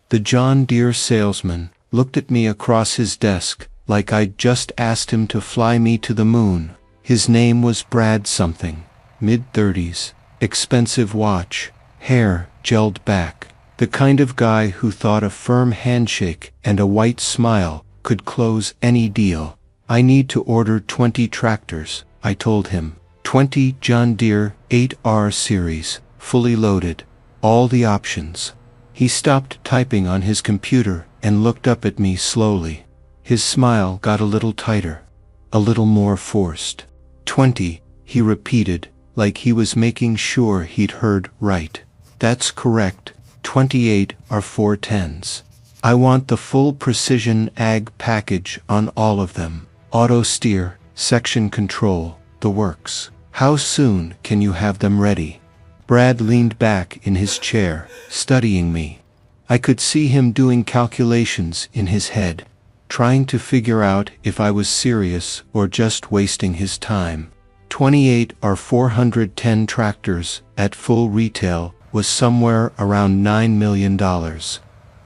The John Deere salesman looked at me across his desk like I'd just asked him to fly me to the moon. His name was Brad something, mid-30s, expensive watch, hair gelled back, the kind of guy who thought a firm handshake and a white smile could close any deal. I need to order 20 tractors, I told him. 20 John Deere 8R series, fully loaded, all the options. He stopped typing on his computer and looked up at me slowly. His smile got a little tighter, a little more forced. 20, he repeated, like he was making sure he'd heard right. That's correct, 28 are 410s. I want the full precision ag package on all of them. Auto steer, section control, the works. How soon can you have them ready? Brad leaned back in his chair, studying me. I could see him doing calculations in his head, trying to figure out if I was serious or just wasting his time. 28 or 410 tractors at full retail was somewhere around $9 million.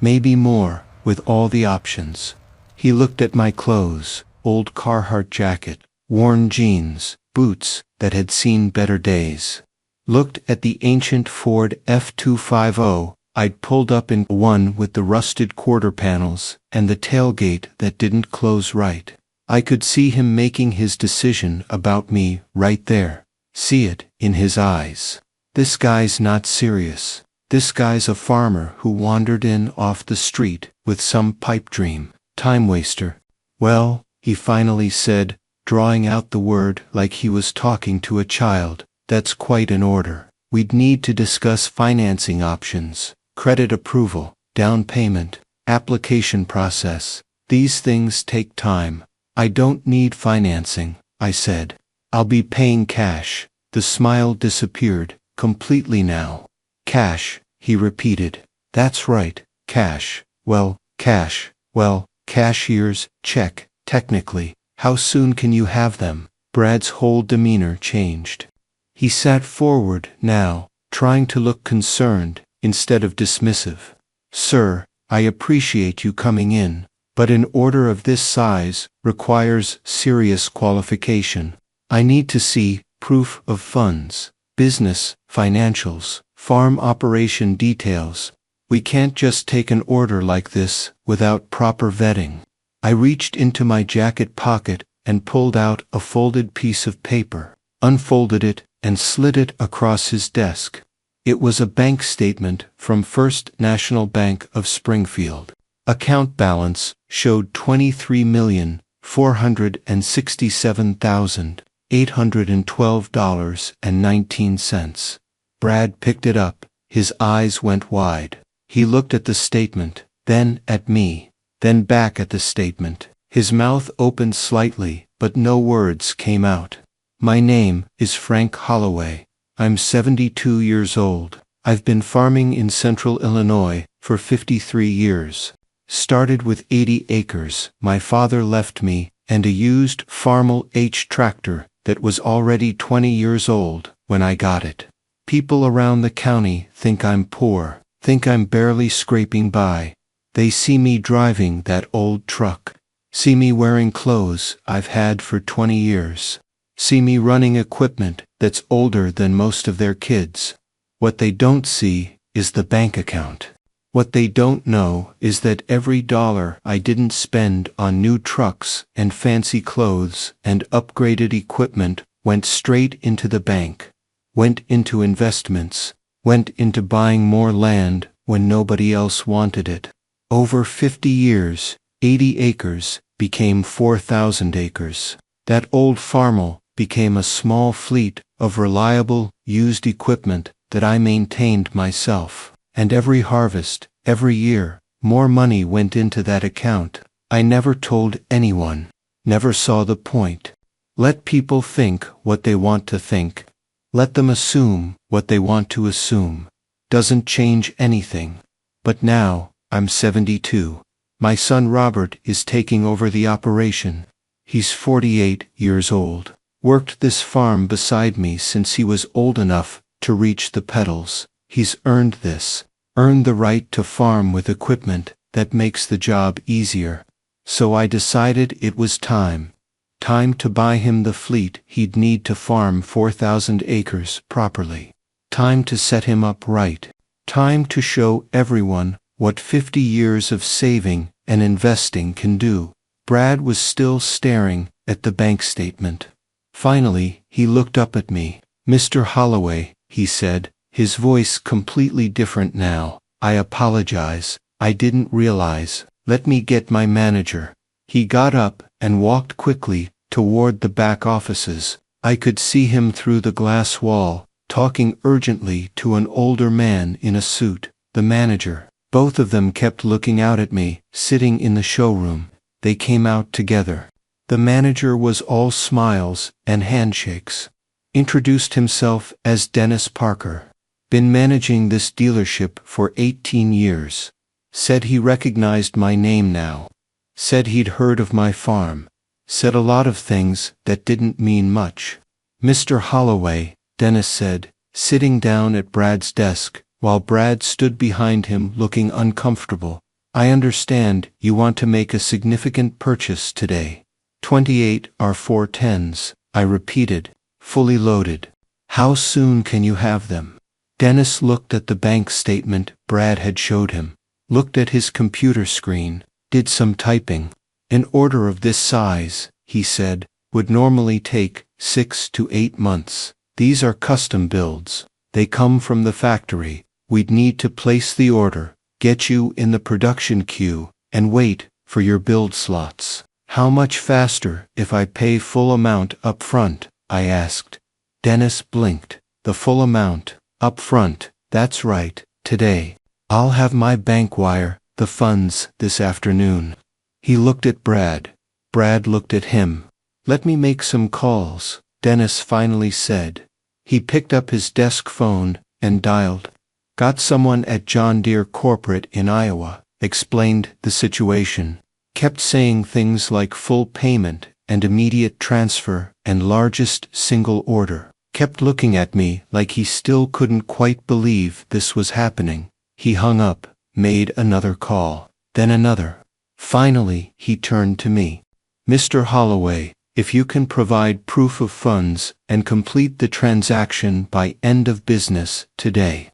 Maybe more, with all the options. He looked at my clothes, old Carhartt jacket, worn jeans, boots that had seen better days. Looked at the ancient Ford F-250 I'd pulled up in, one with the rusted quarter panels and the tailgate that didn't close right. I could see him making his decision about me right there. See it in his eyes. This guy's not serious. This guy's a farmer who wandered in off the street with some pipe dream. Time waster. Well, he finally said, drawing out the word like he was talking to a child, that's quite an order. We'd need to discuss financing options, credit approval, down payment, application process. These things take time. I don't need financing, I said. I'll be paying cash. The smile disappeared completely now. Cash, he repeated. That's right, cash. Well, cash. Well, cashier's check, technically. How soon can you have them? Brad's whole demeanor changed. He sat forward now, trying to look concerned instead of dismissive. Sir, I appreciate you coming in, but an order of this size requires serious qualification. I need to see proof of funds, business, financials, farm operation details. We can't just take an order like this without proper vetting. I reached into my jacket pocket and pulled out a folded piece of paper, unfolded it, and slid it across his desk. It was a bank statement from First National Bank of Springfield. Account balance showed $23,467,812.19. Brad picked it up. His eyes went wide. He looked at the statement, then at me, then back at the statement. His mouth opened slightly, but no words came out. My name is Frank Holloway. I'm 72 years old. I've been farming in central Illinois for 53 years. Started with 80 acres my father left me and a used Farmel H tractor that was already 20 years old when I got it. People around the county think I'm poor, think I'm barely scraping by. They see me driving that old truck. See me wearing clothes I've had for 20 years. See me running equipment that's older than most of their kids. What they don't see is the bank account. What they don't know is that every dollar I didn't spend on new trucks and fancy clothes and upgraded equipment went straight into the bank, went into investments, went into buying more land when nobody else wanted it. Over 50 years, 80 acres became 4,000 acres. That old Farmel became a small fleet of reliable, used equipment that I maintained myself. And every harvest, every year, more money went into that account. I never told anyone, never saw the point. Let people think what they want to think. Let them assume what they want to assume. Doesn't change anything. But now, I'm 72. My son Robert is taking over the operation. He's 48 years old. Worked this farm beside me since he was old enough to reach the pedals. He's earned this. earned the right to farm with equipment that makes the job easier. So I decided it was time. Time to buy him the fleet he'd need to farm 4,000 acres properly. Time to set him up right. Time to show everyone what 50 years of saving and investing can do. Brad was still staring at the bank statement. Finally, he looked up at me. "Mr. Holloway," he said, his voice completely different now. "I apologize. I didn't realize. Let me get my manager." He got up and walked quickly toward the back offices. I could see him through the glass wall, talking urgently to an older man in a suit, the manager. Both of them kept looking out at me, sitting in the showroom. They came out together. The manager was all smiles and handshakes. Introduced himself as Dennis Parker. Been managing this dealership for 18 years. Said he recognized my name now. Said he'd heard of my farm. Said a lot of things that didn't mean much. "Mr. Holloway," Dennis said, sitting down at Brad's desk, while Brad stood behind him looking uncomfortable. "I understand you want to make a significant purchase today. 28 R410s, I repeated, fully loaded. How soon can you have them?" Dennis looked at the bank statement Brad had showed him, looked at his computer screen, did some typing. "An order of this size," he said, "would normally take 6 to 8 months. These are custom builds. They come from the factory. We'd need to place the order, get you in the production queue, and wait for your build slots." "How much faster if I pay full amount up front?" I asked. Dennis blinked. "The full amount, up front, that's right, today. I'll have my bank wire the funds this afternoon." He looked at Brad. Brad looked at him. "Let me make some calls," Dennis finally said. He picked up his desk phone and dialed. "Got someone at John Deere Corporate in Iowa," explained the situation. Kept saying things like full payment and immediate transfer and largest single order. Kept looking at me like he still couldn't quite believe this was happening. He hung up, made another call, then another. Finally, he turned to me. "Mr. Holloway, if you can provide proof of funds and complete the transaction by end of business today,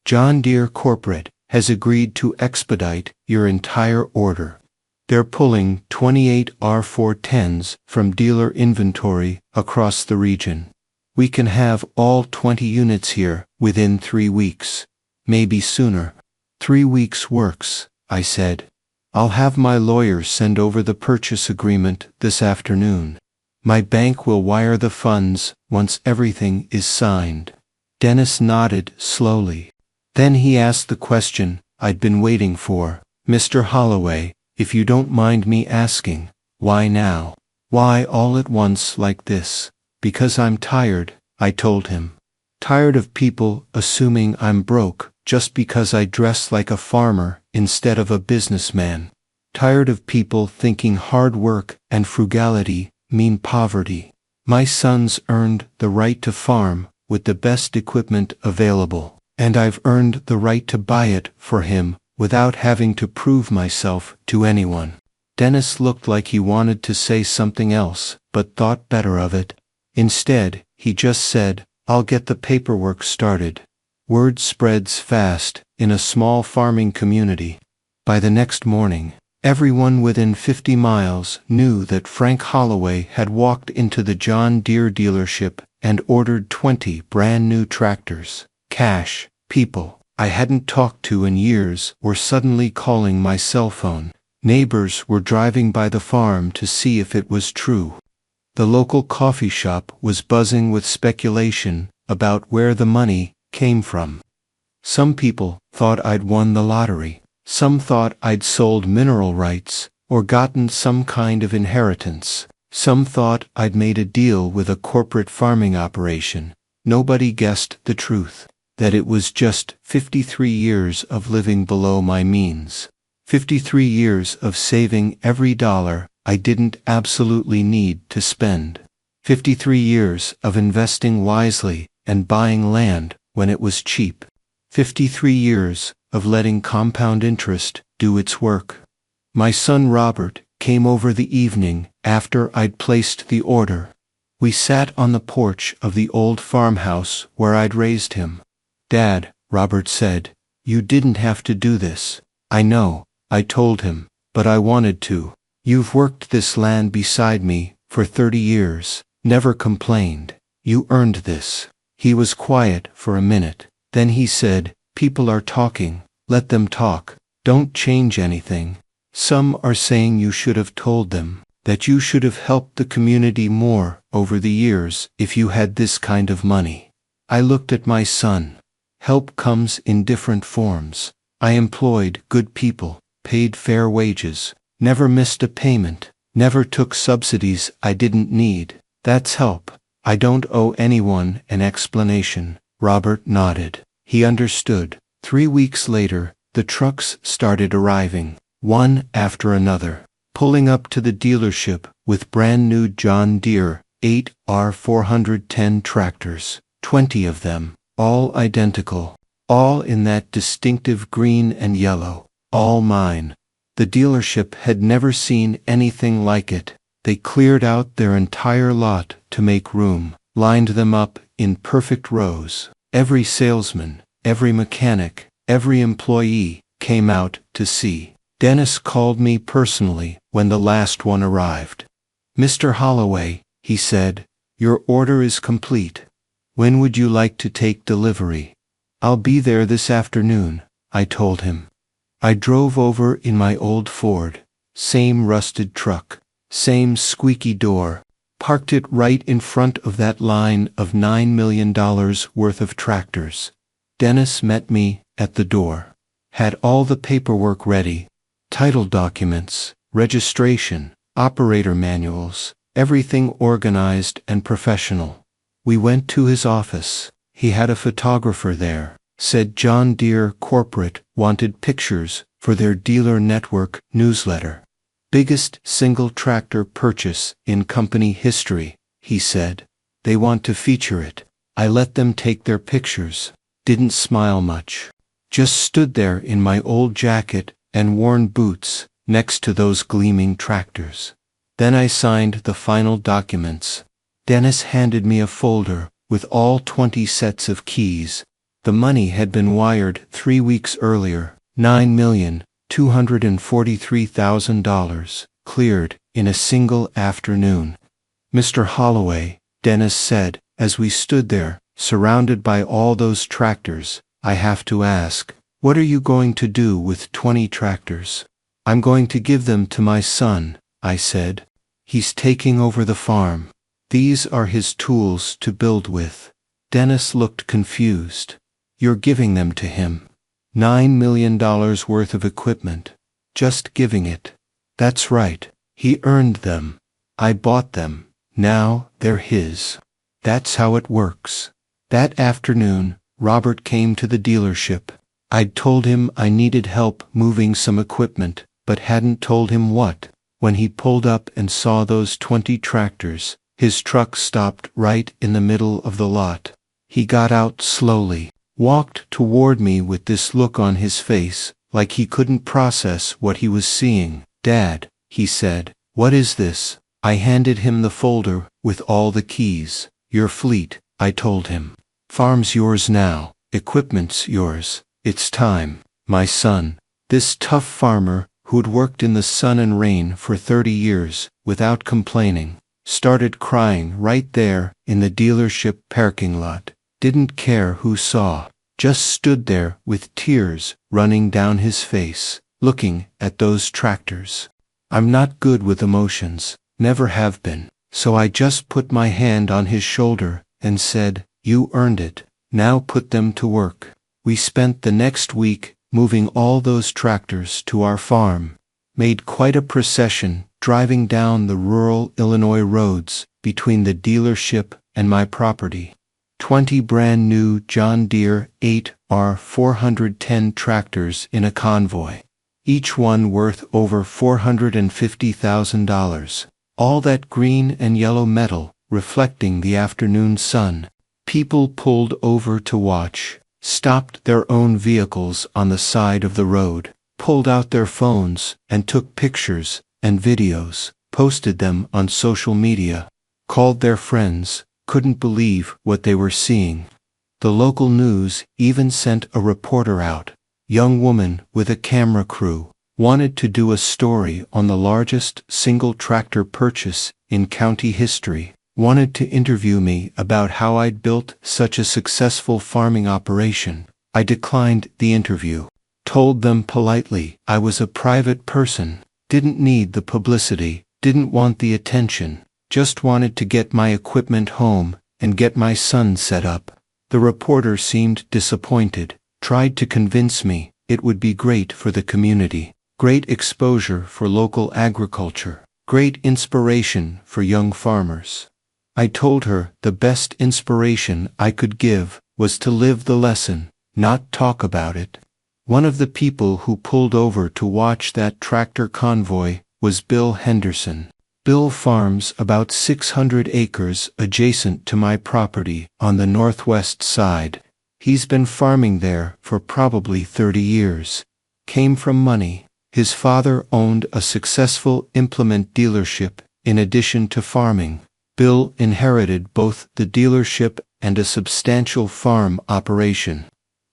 John Deere Corporate has agreed to expedite your entire order. They're pulling 28 R410s from dealer inventory across the region. We can have all 20 units here within 3 weeks. Maybe sooner." "3 weeks works," I said. "I'll have my lawyers send over the purchase agreement this afternoon. My bank will wire the funds once everything is signed." Dennis nodded slowly. Then he asked the question I'd been waiting for. "Mr. Holloway, if you don't mind me asking, why now? Why all at once like this?" "Because I'm tired," I told him. "Tired of people assuming I'm broke just because I dress like a farmer instead of a businessman. Tired of people thinking hard work and frugality mean poverty. My son's earned the right to farm with the best equipment available, and I've earned the right to buy it for him without having to prove myself to anyone." Dennis looked like he wanted to say something else, but thought better of it. Instead, he just said, "I'll get the paperwork started." Word spreads fast in a small farming community. By the next morning, everyone within 50 miles knew that Frank Holloway had walked into the John Deere dealership and ordered 20 brand new tractors. Cash. People I hadn't talked to in years were suddenly calling my cell phone. Neighbors were driving by the farm to see if it was true. The local coffee shop was buzzing with speculation about where the money came from. Some people thought I'd won the lottery. Some thought I'd sold mineral rights or gotten some kind of inheritance. Some thought I'd made a deal with a corporate farming operation. Nobody guessed the truth, that it was just 53 years of living below my means. 53 years of saving every dollar I didn't absolutely need to spend. 53 years of investing wisely and buying land when it was cheap. 53 years of letting compound interest do its work. My son Robert came over the evening after I'd placed the order. We sat on the porch of the old farmhouse where I'd raised him. "Dad," Robert said, "you didn't have to do this." "I know," I told him, "but I wanted to. You've worked this land beside me for 30 years, never complained. You earned this." He was quiet for a minute. Then he said, "People are talking. Let them talk. Don't change anything. Some are saying you should have told them that you should have helped the community more over the years if you had this kind of money." I looked at my son. Help comes in different forms. I employed good people, paid fair wages, never missed a payment, never took subsidies I didn't need. That's help. I don't owe anyone an explanation. Robert nodded. He understood. 3 weeks later, the trucks started arriving, one after another, pulling up to the dealership with brand new John Deere 8R410 tractors, 20 of them, all identical, all in that distinctive green and yellow, all mine. The dealership had never seen anything like it. They cleared out their entire lot to make room, lined them up in perfect rows. Every salesman, every mechanic, every employee came out to see. Dennis called me personally when the last one arrived. "Mr. Holloway," he said, "your order is complete. When would you like to take delivery?" "I'll be there this afternoon," I told him. I drove over in my old Ford, same rusted truck, same squeaky door, parked it right in front of that line of $9 million worth of tractors. Dennis met me at the door. Had all the paperwork ready, title documents, registration, operator manuals, everything organized and professional. We went to his office. He had a photographer there. Said John Deere Corporate wanted pictures for their dealer network newsletter. "Biggest single tractor purchase in company history," he said. "They want to feature it." I let them take their pictures. Didn't smile much. Just stood there in my old jacket and worn boots next to those gleaming tractors. Then I signed the final documents. Dennis handed me a folder with all 20 sets of keys. The money had been wired 3 weeks earlier, $9,243,000, cleared in a single afternoon. "Mr. Holloway," Dennis said, as we stood there, surrounded by all those tractors, "I have to ask, what are you going to do with 20 tractors?" "I'm going to give them to my son," I said. "He's taking over the farm. These are his tools to build with." Dennis looked confused. "You're giving them to him? $9 million worth of equipment. Just giving it?" "That's right. He earned them. I bought them. Now they're his. That's how it works." That afternoon, Robert came to the dealership. I'd told him I needed help moving some equipment, but hadn't told him what. When he pulled up and saw those 20 tractors, his truck stopped right in the middle of the lot. He got out slowly, walked toward me with this look on his face, like he couldn't process what he was seeing. "Dad," he said, "what is this?" I handed him the folder with all the keys. "Your fleet," I told him. "Farm's yours now, equipment's yours. It's time." My son, this tough farmer who'd worked in the sun and rain for 30 years without complaining, started crying right there in the dealership parking lot. Didn't care who saw. Just stood there with tears running down his face, looking at those tractors. I'm not good with emotions, never have been, so I just put my hand on his shoulder and said, "You earned it. Now put them to work." We spent the next week moving all those tractors to our farm. Made quite a procession driving down the rural Illinois roads between the dealership and my property. 20 brand new John Deere 8R410 tractors in a convoy, each one worth over $450,000. All that green and yellow metal reflecting the afternoon sun. People pulled over to watch. stopped their own vehicles on the side of the road, pulled out their phones and took pictures and videos, posted them on social media, called their friends, couldn't believe what they were seeing. The local news even sent a reporter out, young woman with a camera crew, wanted to do a story on the largest single tractor purchase in county history, wanted to interview me about how I'd built such a successful farming operation. I declined the interview, told them politely I was a private person, didn't need the publicity, didn't want the attention, just wanted to get my equipment home and get my son set up. The reporter seemed disappointed, tried to convince me it would be great for the community, great exposure for local agriculture, great inspiration for young farmers. I told her the best inspiration I could give was to live the lesson, not talk about it. One of the people who pulled over to watch that tractor convoy was Bill Henderson. Bill farms about 600 acres adjacent to my property on the northwest side. He's been farming there for probably 30 years. Came from money. His father owned a successful implement dealership in addition to farming. Bill inherited both the dealership and a substantial farm operation.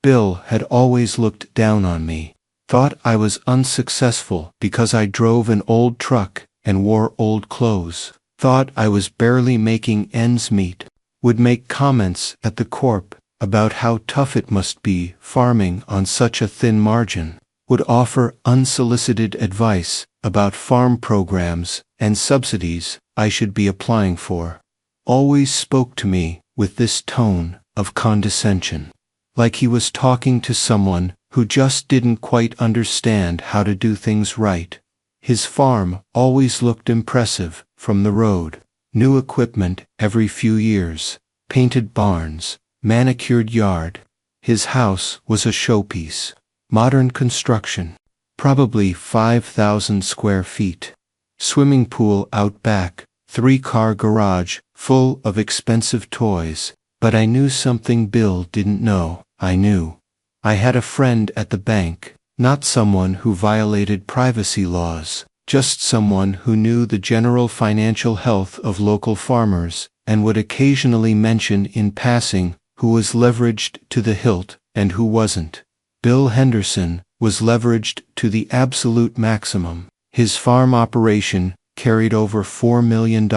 Bill had always looked down on me, thought I was unsuccessful because I drove an old truck and wore old clothes, thought I was barely making ends meet, would make comments at the corp about how tough it must be farming on such a thin margin, would offer unsolicited advice about farm programs and subsidies I should be applying for. Always spoke to me with this tone of condescension, like he was talking to someone who just didn't quite understand how to do things right. His farm always looked impressive from the road. New equipment every few years, painted barns, manicured yard. His house was a showpiece. Modern construction, probably 5,000 square feet. Swimming pool out back, 3-car garage full of expensive toys. But I knew something Bill didn't know. I knew. I had a friend at the bank. Not someone who violated privacy laws, just someone who knew the general financial health of local farmers and would occasionally mention in passing who was leveraged to the hilt and who wasn't. Bill Henderson was leveraged to the absolute maximum. His farm operation carried over $4 million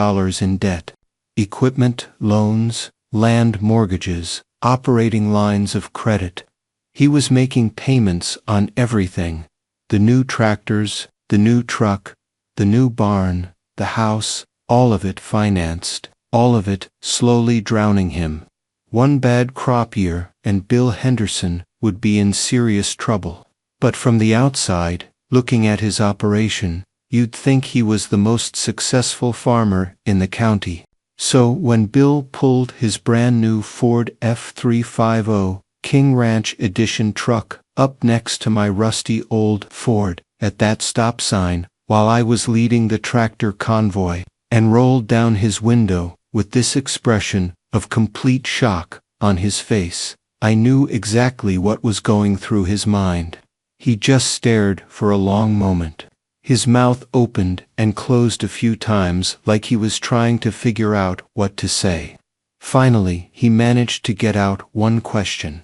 in debt. Equipment, loans, land mortgages, operating lines of credit. He was making payments on everything. The new tractors, the new truck, the new barn, the house, all of it financed, all of it slowly drowning him. One bad crop year and Bill Henderson would be in serious trouble. But from the outside, looking at his operation, you'd think he was the most successful farmer in the county. So when Bill pulled his brand new Ford F350 King Ranch Edition truck up next to my rusty old Ford at that stop sign while I was leading the tractor convoy, and rolled down his window with this expression of complete shock on his face, I knew exactly what was going through his mind. He just stared for a long moment. His mouth opened and closed a few times like he was trying to figure out what to say. Finally, he managed to get out one question.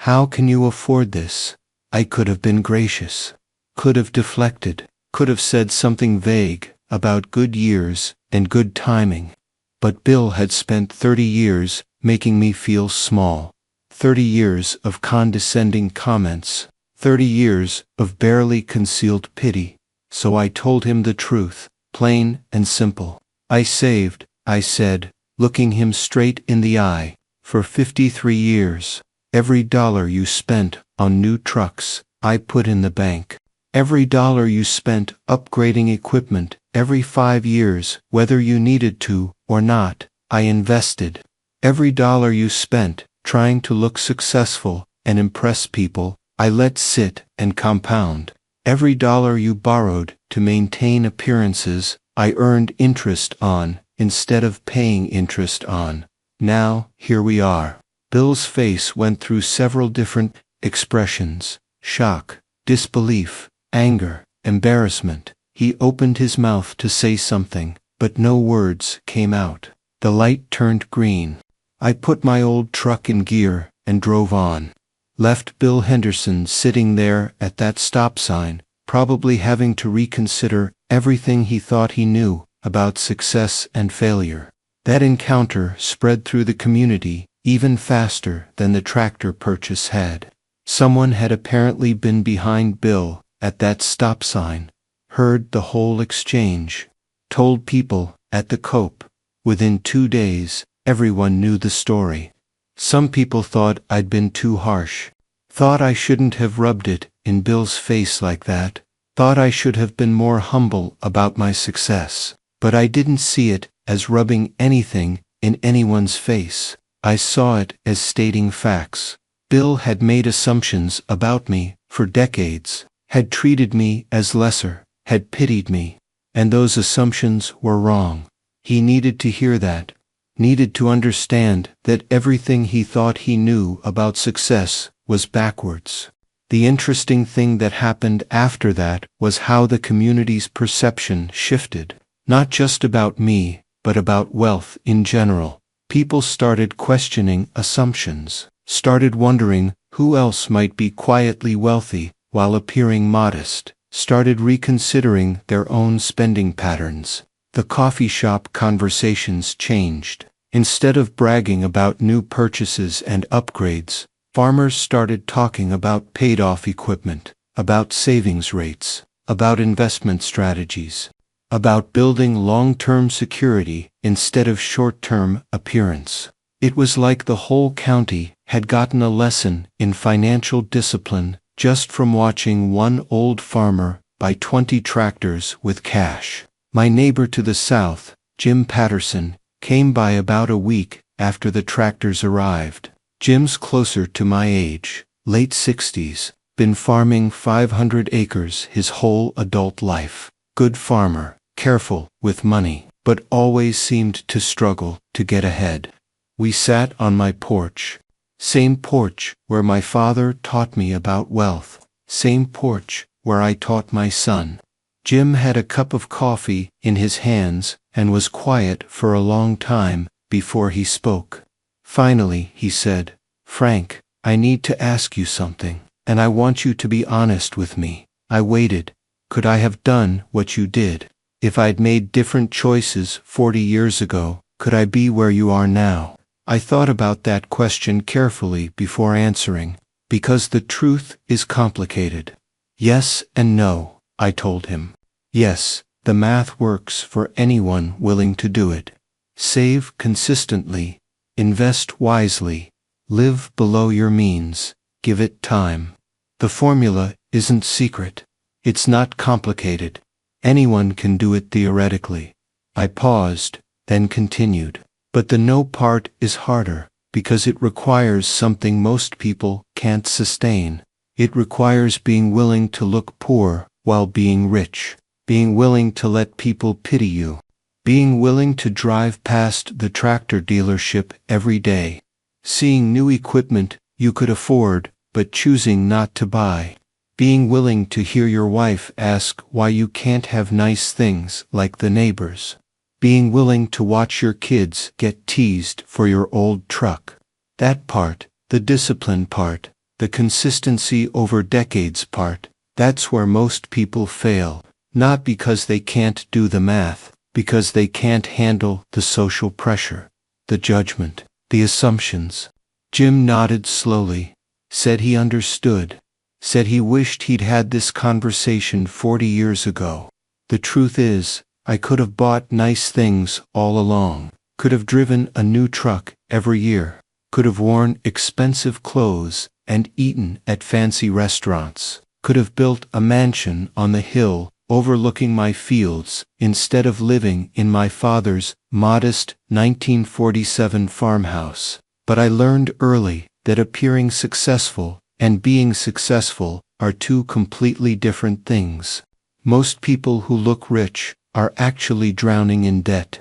How can you afford this? I could have been gracious, could have deflected, could have said something vague about good years and good timing. But Bill had spent 30 years making me feel small, 30 years of condescending comments, 30 years of barely concealed pity. So I told him the truth, plain and simple. I saved, I said, looking him straight in the eye, for 53 years. Every dollar you spent on new trucks, I put in the bank. Every dollar you spent upgrading equipment every 5 years, whether you needed to or not, I invested. Every dollar you spent trying to look successful and impress people, I let sit and compound. Every dollar you borrowed to maintain appearances, I earned interest on instead of paying interest on. Now, here we are. Bill's face went through several different expressions: shock, disbelief, anger, embarrassment. He opened his mouth to say something, but no words came out. The light turned green. I put my old truck in gear and drove on. Left Bill Henderson sitting there at that stop sign, probably having to reconsider everything he thought he knew about success and failure. That encounter spread through the community even faster than the tractor purchase had. Someone had apparently been behind Bill at that stop sign, heard the whole exchange, told people at the Coop. Within 2 days, everyone knew the story. Some people thought I'd been too harsh, thought I shouldn't have rubbed it in Bill's face like that, thought I should have been more humble about my success. But I didn't see it as rubbing anything in anyone's face. I saw it as stating facts. Bill had made assumptions about me for decades, had treated me as lesser, had pitied me, and those assumptions were wrong. He needed to hear that, needed to understand that everything he thought he knew about success was backwards. The interesting thing that happened after that was how the community's perception shifted, not just about me, but about wealth in general. People started questioning assumptions, started wondering who else might be quietly wealthy while appearing modest, started reconsidering their own spending patterns. The coffee shop conversations changed. Instead of bragging about new purchases and upgrades, farmers started talking about paid-off equipment, about savings rates, about investment strategies, about building long-term security instead of short-term appearance. It was like the whole county had gotten a lesson in financial discipline just from watching one old farmer buy 20 tractors with cash. My neighbor to the south, Jim Patterson, came by about a week after the tractors arrived. Jim's closer to my age, late 60s, been farming 500 acres his whole adult life. Good farmer, careful with money, but always seemed to struggle to get ahead. We sat on my porch. Same porch where my father taught me about wealth. Same porch where I taught my son. Jim had a cup of coffee in his hands and was quiet for a long time before he spoke. Finally, he said, "Frank, I need to ask you something, and I want you to be honest with me." I waited. Could I have done what you did? If I'd made different choices 40 years ago, could I be where you are now? I thought about that question carefully before answering, because the truth is complicated. Yes and no, I told him. Yes, the math works for anyone willing to do it. Save consistently, invest wisely, live below your means, give it time. The formula isn't secret. It's not complicated. Anyone can do it theoretically. I paused, then continued. But the no part is harder, because it requires something most people can't sustain. It requires being willing to look poor while being rich, being willing to let people pity you, being willing to drive past the tractor dealership every day, seeing new equipment you could afford but choosing not to buy, being willing to hear your wife ask why you can't have nice things like the neighbors, being willing to watch your kids get teased for your old truck. That part, the discipline part, the consistency over decades part, that's where most people fail, not because they can't do the math, because they can't handle the social pressure, the judgment, the assumptions. Jim nodded slowly, said he understood, said he wished he'd had this conversation 40 years ago. The truth is, I could have bought nice things all along, could have driven a new truck every year, could have worn expensive clothes and eaten at fancy restaurants, could have built a mansion on the hill overlooking my fields instead of living in my father's modest 1947 farmhouse. But I learned early that appearing successful and being successful are two completely different things. Most people who look rich are actually drowning in debt.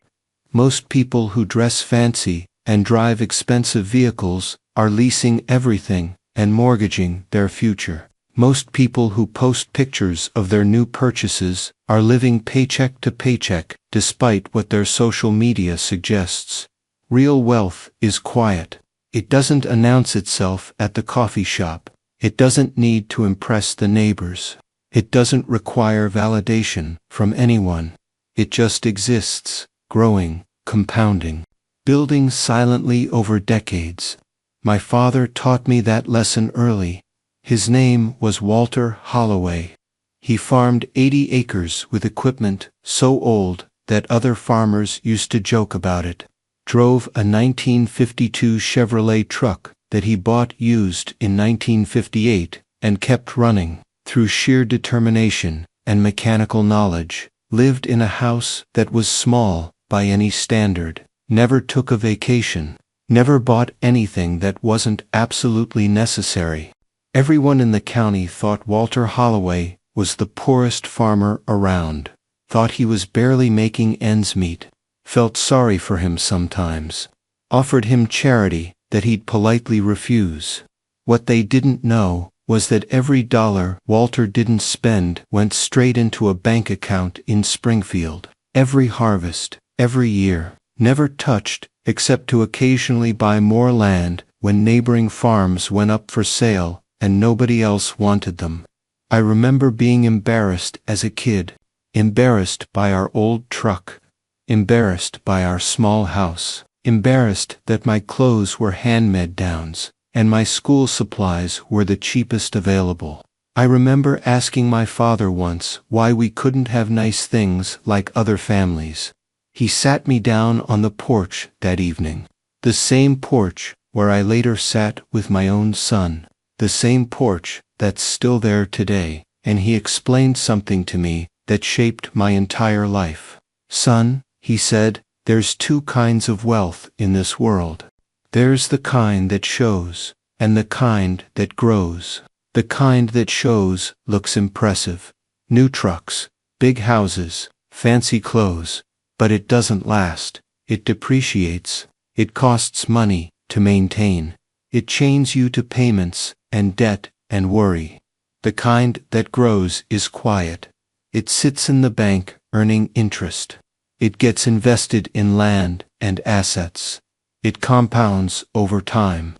Most people who dress fancy and drive expensive vehicles are leasing everything and mortgaging their future. Most people who post pictures of their new purchases are living paycheck to paycheck, despite what their social media suggests. Real wealth is quiet. It doesn't announce itself at the coffee shop. It doesn't need to impress the neighbors. It doesn't require validation from anyone. It just exists, growing, compounding, building silently over decades. My father taught me that lesson early. His name was Walter Holloway. He farmed 80 acres with equipment so old that other farmers used to joke about it. Drove a 1952 Chevrolet truck that he bought used in 1958 and kept running. Through sheer determination and mechanical knowledge, lived in a house that was small by any standard, never took a vacation, never bought anything that wasn't absolutely necessary. Everyone in the county thought Walter Holloway was the poorest farmer around, thought he was barely making ends meet, felt sorry for him sometimes, offered him charity that he'd politely refuse. What they didn't know was that every dollar Walter didn't spend went straight into a bank account in Springfield. Every harvest, every year, never touched except to occasionally buy more land when neighboring farms went up for sale and nobody else wanted them. I remember being embarrassed as a kid, embarrassed by our old truck, embarrassed by our small house, embarrassed that my clothes were hand-me-downs, and my school supplies were the cheapest available. I remember asking my father once why we couldn't have nice things like other families. He sat me down on the porch that evening, the same porch where I later sat with my own son, the same porch that's still there today, and he explained something to me that shaped my entire life. "Son," he said, "there's two kinds of wealth in this world. There's the kind that shows, and the kind that grows. The kind that shows looks impressive. New trucks, big houses, fancy clothes, but it doesn't last. It depreciates. It costs money to maintain. It chains you to payments and debt and worry. The kind that grows is quiet. It sits in the bank earning interest. It gets invested in land and assets. It compounds over time.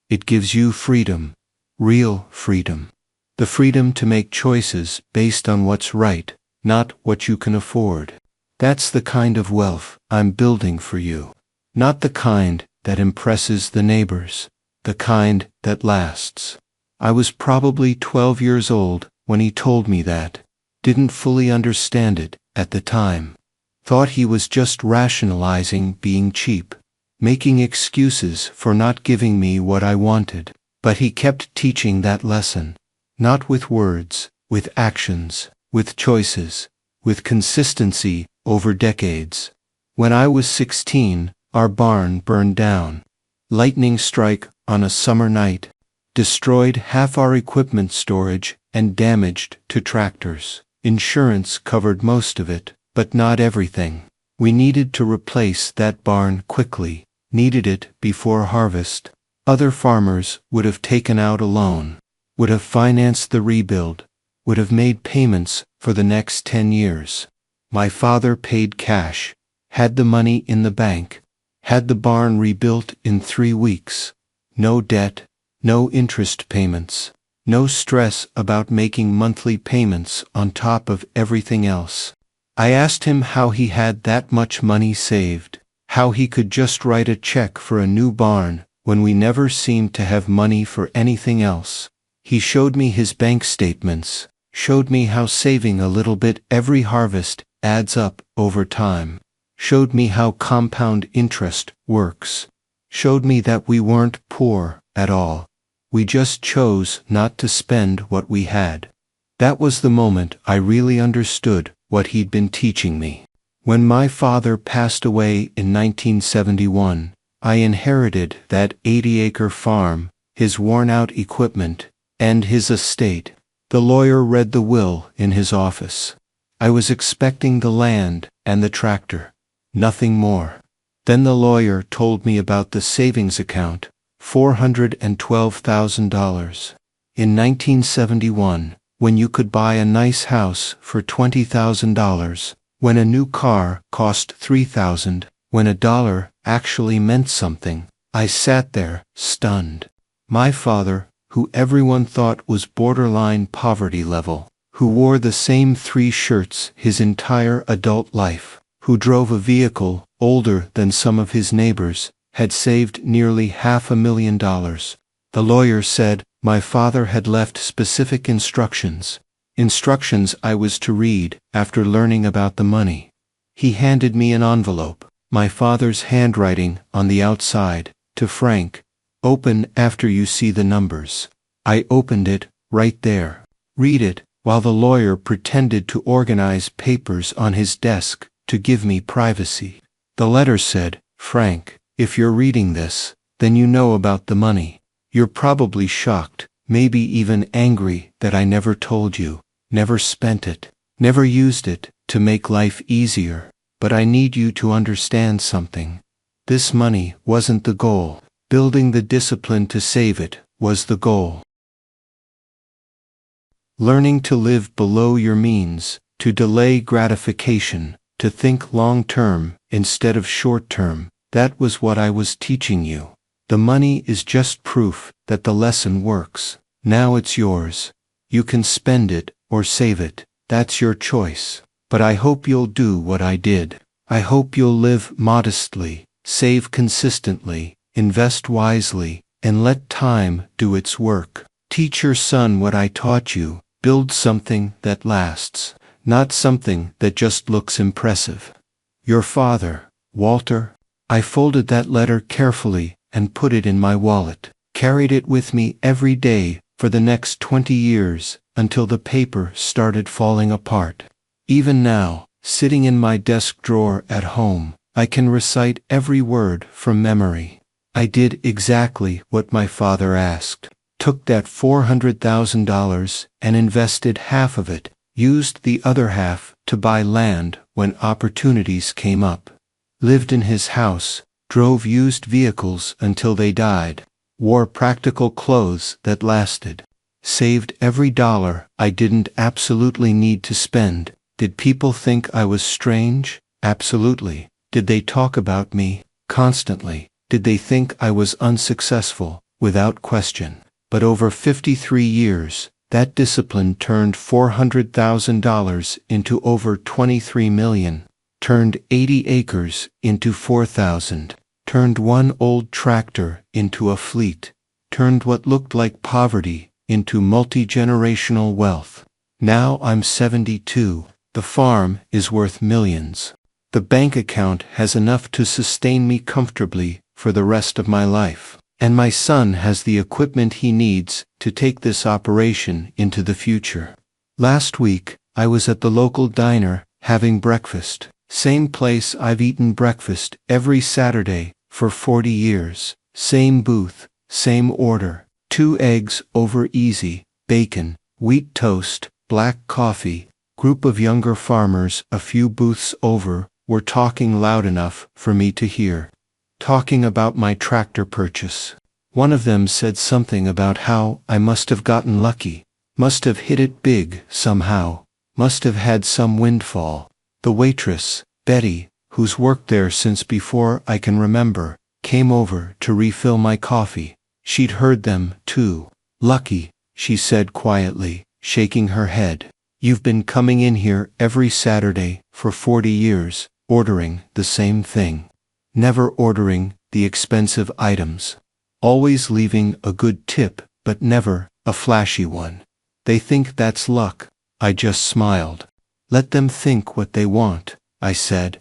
It gives you freedom, real freedom. The freedom to make choices based on what's right, not what you can afford. That's the kind of wealth I'm building for you. Not the kind that impresses the neighbors, the kind that lasts." I was probably 12 years old when he told me that. Didn't fully understand it at the time. Thought he was just rationalizing being cheap, making excuses for not giving me what I wanted. But he kept teaching that lesson. Not with words, with actions, with choices, with consistency over decades. When I was 16, our barn burned down. Lightning strike on a summer night. Destroyed half our equipment storage and damaged 2 tractors. Insurance covered most of it, but not everything. We needed to replace that barn quickly, needed it before harvest. Other farmers would have taken out a loan, would have financed the rebuild, would have made payments for the next 10 years. My father paid cash, had the money in the bank, had the barn rebuilt in 3 weeks. No debt, no interest payments, no stress about making monthly payments on top of everything else. I asked him how he had that much money saved, how he could just write a check for a new barn when we never seemed to have money for anything else. He showed me his bank statements, showed me how saving a little bit every harvest adds up over time, showed me how compound interest works, showed me that we weren't poor at all. We just chose not to spend what we had. That was the moment I really understood what he'd been teaching me. When my father passed away in 1971, I inherited that 80-acre farm, his worn-out equipment, and his estate. The lawyer read the will in his office. I was expecting the land and the tractor, nothing more. Then the lawyer told me about the savings account, $412,000. In 1971, when you could buy a nice house for $20,000, when a new car cost $3,000, when a dollar actually meant something, I sat there, stunned. My father, who everyone thought was borderline poverty level, who wore the same 3 shirts his entire adult life, who drove a vehicle older than some of his neighbors, had saved nearly $500,000. The lawyer said my father had left specific instructions I was to read after learning about the money. He handed me an envelope, my father's handwriting on the outside, to Frank. Open after you see the numbers. I opened it, right there. Read it, while the lawyer pretended to organize papers on his desk to give me privacy. The letter said, Frank, if you're reading this, then you know about the money. You're probably shocked, maybe even angry that I never told you, never spent it, never used it to make life easier. But I need you to understand something. This money wasn't the goal. Building the discipline to save it was the goal. Learning to live below your means, to delay gratification, to think long-term instead of short-term, that was what I was teaching you. The money is just proof that the lesson works. Now it's yours. You can spend it or save it. That's your choice. But I hope you'll do what I did. I hope you'll live modestly, save consistently, invest wisely, and let time do its work. Teach your son what I taught you. Build something that lasts, not something that just looks impressive. Your father, Walter. I folded that letter carefully and put it in my wallet, carried it with me every day for the next 20 years until the paper started falling apart. Even now, sitting in my desk drawer at home, I can recite every word from memory. I did exactly what my father asked. Took that $400,000 and invested half of it, used the other half to buy land when opportunities came up. Lived in his house, drove used vehicles until they died, wore practical clothes that lasted. Saved every dollar I didn't absolutely need to spend. Did people think I was strange? Absolutely. Did they talk about me? Constantly. Did they think I was unsuccessful? Without question. But over 53 years, that discipline turned $400,000 into over $23 million, turned 80 acres into 4,000, turned one old tractor into a fleet, turned what looked like poverty into multi-generational wealth. Now I'm 72. The farm is worth millions. The bank account has enough to sustain me comfortably for the rest of my life. And my son has the equipment he needs to take this operation into the future. Last week, I was at the local diner having breakfast. Same place I've eaten breakfast every Saturday for 40 years. Same booth, same order. 2 eggs over easy, bacon, wheat toast, black coffee. Group of younger farmers a few booths over were talking loud enough for me to hear. Talking about my tractor purchase. One of them said something about how I must have gotten lucky, must have hit it big somehow, must have had some windfall. The waitress, Betty, who's worked there since before I can remember, came over to refill my coffee. She'd heard them, too. Lucky, she said quietly, shaking her head. You've been coming in here every Saturday for 40 years, ordering the same thing. Never ordering the expensive items. Always leaving a good tip, but never a flashy one. They think that's luck. I just smiled. Let them think what they want, I said.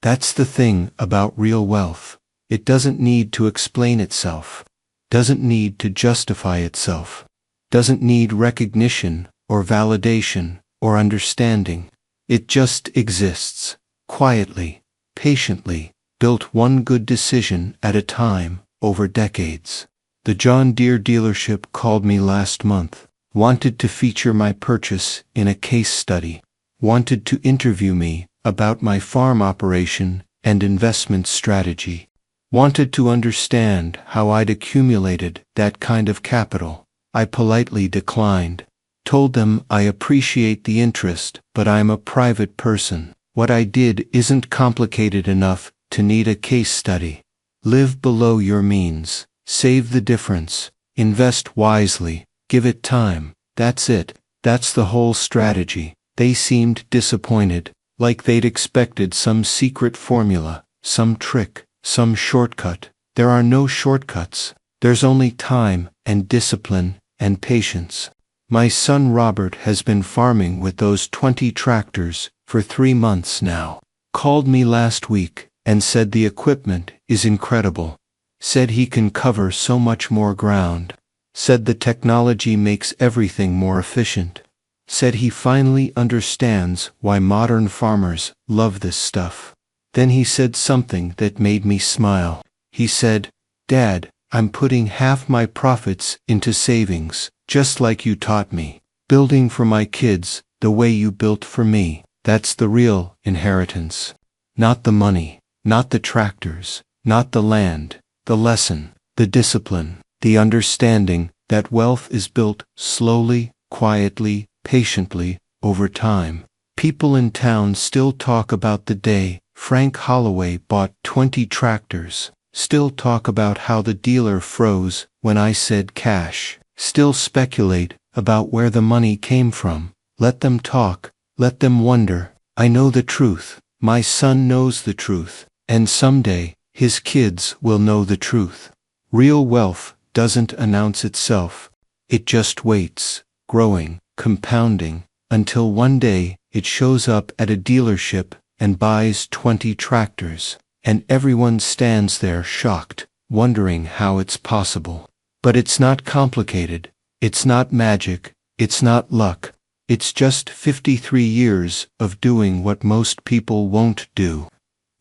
That's the thing about real wealth. It doesn't need to explain itself. Doesn't need to justify itself. Doesn't need recognition or validation or understanding. It just exists, quietly, patiently, built one good decision at a time, over decades. The John Deere dealership called me last month, wanted to feature my purchase in a case study, wanted to interview me about my farm operation and investment strategy. Wanted to understand how I'd accumulated that kind of capital. I politely declined. Told them I appreciate the interest, but I'm a private person. What I did isn't complicated enough to need a case study. Live below your means. Save the difference. Invest wisely. Give it time. That's it. That's the whole strategy. They seemed disappointed, like they'd expected some secret formula, some trick, some shortcut. There are no shortcuts. There's only time and discipline and patience. My son Robert has been farming with those 20 tractors for 3 months now. Called me last week and said the equipment is incredible. Said he can cover so much more ground. Said the technology makes everything more efficient. Said he finally understands why modern farmers love this stuff. Then he said something that made me smile. He said, "Dad, I'm putting half my profits into savings, just like you taught me. Building for my kids, the way you built for me. That's the real inheritance. Not the money, not the tractors, not the land, the lesson, the discipline, the understanding that wealth is built slowly, quietly, patiently, over time." People in town still talk about the day Frank Holloway bought 20 tractors. Still talk about how the dealer froze when I said cash. Still speculate about where the money came from. Let them talk. Let them wonder. I know the truth. My son knows the truth. And someday, his kids will know the truth. Real wealth doesn't announce itself. It just waits, growing, compounding, until one day it shows up at a dealership and buys 20 tractors, and everyone stands there shocked, wondering how it's possible. But it's not complicated. It's not magic. It's not luck. It's just 53 years of doing what most people won't do.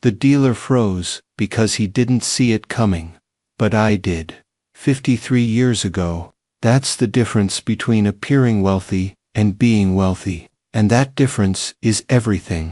The dealer froze because he didn't see it coming. But I did. 53 years ago. That's the difference between appearing wealthy and being wealthy. And that difference is everything.